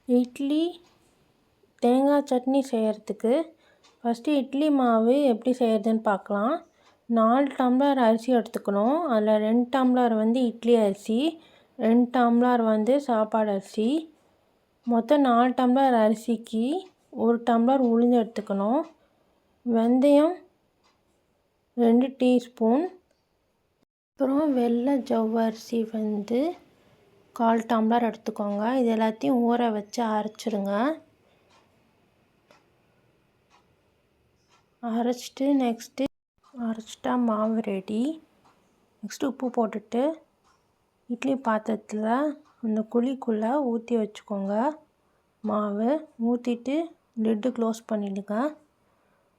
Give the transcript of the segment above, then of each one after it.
இட்லி தேங்காய் சட்னி செய்கிறதுக்கு ஃபஸ்ட்டு இட்லி மாவு எப்படி செய்கிறதுன்னு பார்க்கலாம். 4 டம்ளர் அரிசி எடுத்துக்கணும். அதில் 2 டம்ளர் இட்லி அரிசி, 2 டம்ளர் சாப்பாடு அரிசி. மொத்தம் 4 டம்ளர் அரிசிக்கு 1 டம்ளர் உளுந்து எடுத்துக்கணும். வெந்தயம் 2 டீஸ்பூன். அப்புறம் வெள்ளை ஜவ்வரிசி 1/4 டம்ளர் எடுத்துக்கோங்க. இது எல்லாத்தையும் ஊற வச்சு அரைச்சிடுங்க. அரைச்சிட்டு அரைச்சிட்டா மாவு ரெடி. நெக்ஸ்ட்டு உப்பு போட்டுட்டு இட்லி பாத்திரத்தில் அந்த குழிக்குள்ளே ஊற்றி வச்சுக்கோங்க. மாவு ஊற்றிட்டு லிட்டு க்ளோஸ் பண்ணிவிடுங்க.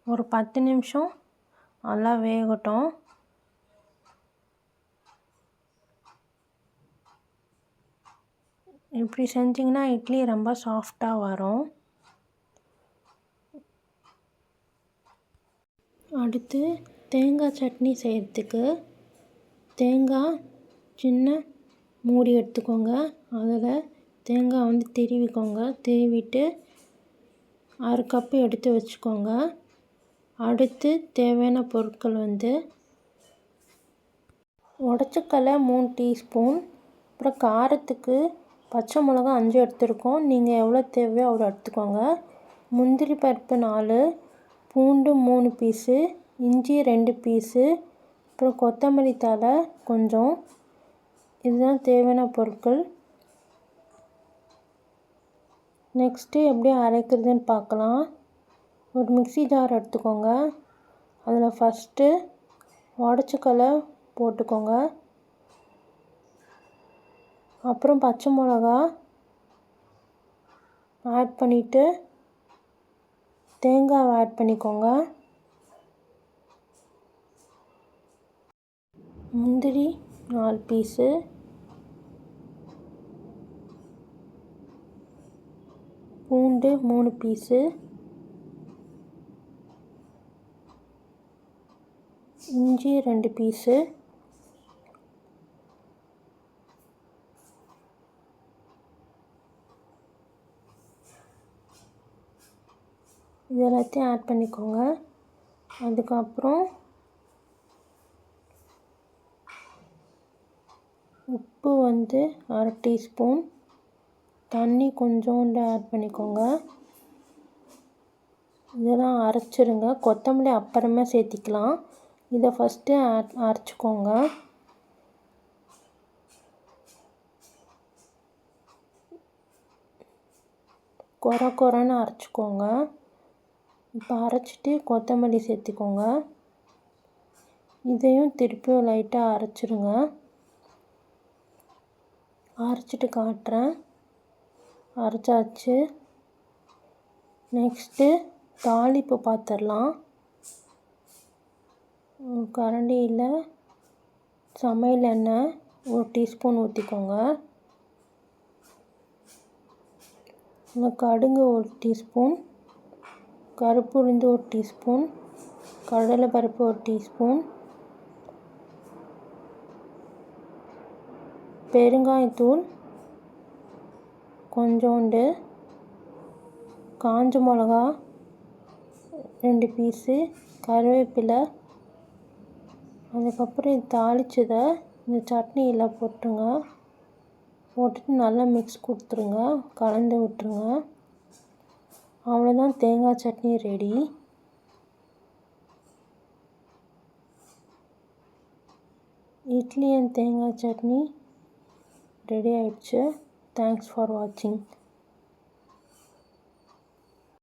ஒரு 10 நிமிஷம் நல்லா வேகட்டும். இப்படி செஞ்சிங்கன்னா இட்லி ரொம்ப சாஃப்டாக வரும். அடுத்து தேங்காய் சட்னி செய்கிறதுக்கு தேங்காய் சின்ன மூடி எடுத்துக்கோங்க. அதில் தேங்காய் திருவிக்கோங்க. திருவிட்டு 1/2 கப்பு எடுத்து வச்சுக்கோங்க. அடுத்து தேவையான பொருட்கள் உடச்சக்கல்லை 3 டீஸ்பூன். அப்புறம் காரத்துக்கு பச்சை மிளகா 5 எடுத்துருக்கோம். நீங்கள் எவ்வளோ தேவையோ அவ்வளோ எடுத்துக்கோங்க. முந்திரி பருப்பு 4, பூண்டு 3 பீஸு, இஞ்சி 2 பீஸு, அப்புறம் கொத்தமல்லி தழை கொஞ்சம். இதுதான் தேவையான பொருட்கள். நெக்ஸ்ட்டு எப்படி அரைக்கிறதுன்னு பார்க்கலாம். ஒரு மிக்ஸி ஜார் எடுத்துக்கோங்க. அதில் ஃபஸ்ட்டு உடச்சக்கல்லை போட்டுக்கோங்க. அப்புறம் பச்சை மிளகா ஆட் பண்ணிவிட்டு தேங்காவை ஆட் பண்ணிக்கோங்க. முந்திரி 4 பீஸு, பூண்டு 3 பீஸு, இஞ்சி 2 பீஸு, இது எல்லாத்தையும் ஆட் பண்ணிக்கோங்க. அதுக்கப்புறம் உப்பு 1/2 டீஸ்பூன், தண்ணி கொஞ்சோண்டு ஆட் பண்ணிக்கோங்க. இதெல்லாம் அரைச்சிடுங்க. கொத்தமல்லி அப்புறமா சேர்த்திக்கலாம். இதை ஃபஸ்ட்டு அரைச்சிக்கோங்க. கொரன்னு அரைச்சிக்கோங்க. இப்போ அரைச்சிட்டு கொத்தமல்லி சேர்த்திக்கோங்க. இதையும் திருப்பியும் லைட்டாக அரைச்சிடுங்க. அரைச்சிட்டு காட்டுறேன். அரைச்சாச்சு. நெக்ஸ்ட்டு தாளிப்பு பார்த்துடலாம். கரண்டியில் சமையல் எண்ணெய் 1 டீஸ்பூன் ஊற்றிக்கோங்க. கடுகு 1 டீஸ்பூன், கருப்பு உளுந்து 1 டீஸ்பூன், கடலைப்பருப்பு 1 டீஸ்பூன், பெருங்காயத்தூள் கொஞ்சோண்டு, காஞ்ச மிளகா 2 பீஸு, கருவேப்பிலை. அதுக்கப்புறம் இது தாளிச்சதை இந்த சட்னியில் போட்டுருங்க. போட்டுட்டு நல்லா மிக்ஸ் கொடுத்துருங்க. கலந்து விட்டுருங்க. அவ்வளோதான், தேங்காய் சட்னி ரெடி. இட்லி அண்ட் தேங்காய் சட்னி ரெடி ஆயிடுச்சு. தேங்க்ஸ் ஃபார் வாட்சிங்.